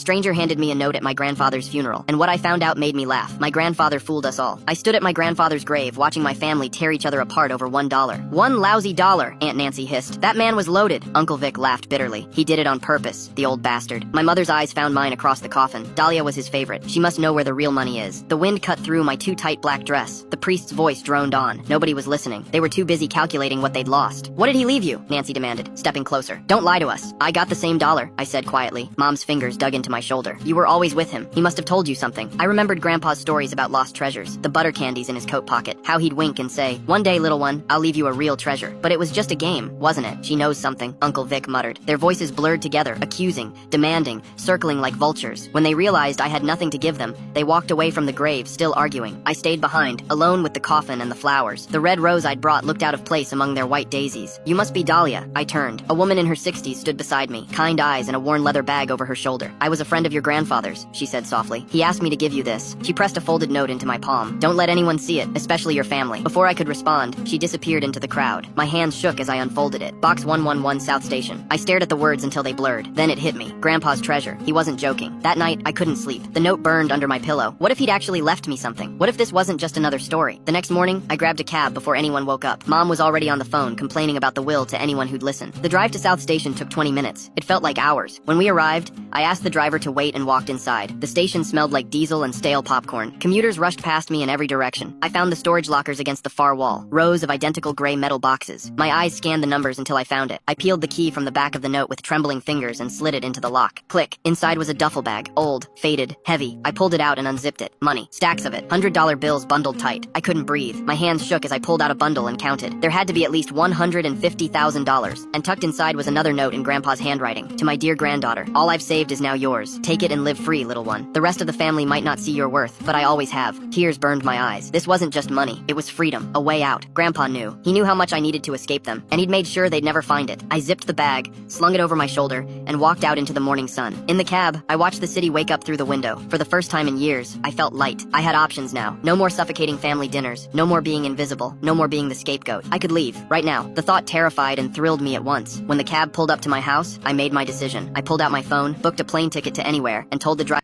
stranger handed me a note at my grandfather's funeral, and what I found out made me laugh. My grandfather fooled us all. I stood at my grandfather's grave, watching my family tear each other apart over $1. One lousy dollar, Aunt Nancy hissed. That man was loaded. Uncle Vic laughed bitterly. He did it on purpose, the old bastard. My mother's eyes found mine across the coffin. Dahlia was his favorite. She must know where the real money is. The wind cut through my too tight black dress. The priest's voice droned on. Nobody was listening. They were too busy calculating what they'd lost. What did he leave you? Nancy demanded, stepping closer. Don't lie to us. I got the same dollar, I said quietly. Mom's fingers dug into my shoulder. You were always with him. He must have told you something. I remembered Grandpa's stories about lost treasures, the butter candies in his coat pocket, how he'd wink and say, one day, little one, I'll leave you a real treasure. But it was just a game, wasn't it? She knows something, Uncle Vic muttered. Their voices blurred together, accusing, demanding, circling like vultures. When they realized I had nothing to give them, they walked away from the grave, still arguing. I stayed behind, alone with the coffin and the flowers. The red rose I'd brought looked out of place among their white daisies. You must be Dahlia. I turned. A woman in her 60s stood beside me, kind eyes and a worn leather bag over her shoulder. I was a friend of your grandfather's, she said softly. He asked me to give you this. She pressed a folded note into my palm. Don't let anyone see it, especially your family. Before I could respond, she disappeared into the crowd. My hands shook as I unfolded it. Box 111 South Station. I stared at the words until they blurred. Then it hit me. Grandpa's treasure. He wasn't joking. That night, I couldn't sleep. The note burned under my pillow. What if he'd actually left me something? What if this wasn't just another story? The next morning, I grabbed a cab before anyone woke up. Mom was already on the phone, complaining about the will to anyone who'd listen. The drive to South Station took 20 minutes. It felt like hours. When we arrived, I asked the driver to wait and walked inside. The station smelled like diesel and stale popcorn. Commuters rushed past me in every direction. I found the storage lockers against the far wall, rows of identical gray metal boxes. My eyes scanned the numbers until I found it. I peeled the key from the back of the note with trembling fingers and slid it into the lock. Click. Inside was a duffel bag. Old, faded, heavy. I pulled it out and unzipped it. Money. Stacks of it. $100 bills bundled tight. I couldn't breathe. My hands shook as I pulled out a bundle and counted. There had to be at least $150,000. And tucked inside was another note in Grandpa's handwriting. To my dear granddaughter, all I've saved is now yours. Take it and live free, little one. The rest of the family might not see your worth, but I always have. Tears burned my eyes. This wasn't just money. It was freedom. A way out. Grandpa knew. He knew how much I needed to escape them, and he'd made sure they'd never find it. I zipped the bag, slung it over my shoulder, and walked out into the morning sun. In the cab, I watched the city wake up through the window. For the first time in years, I felt light. I had options now. No more suffocating family dinners. No more being invisible. No more being the scapegoat. I could leave. Right now. The thought terrified and thrilled me at once. When the cab pulled up to my house, I made my decision. I pulled out my phone, booked a plane ticket to anywhere, and told the driver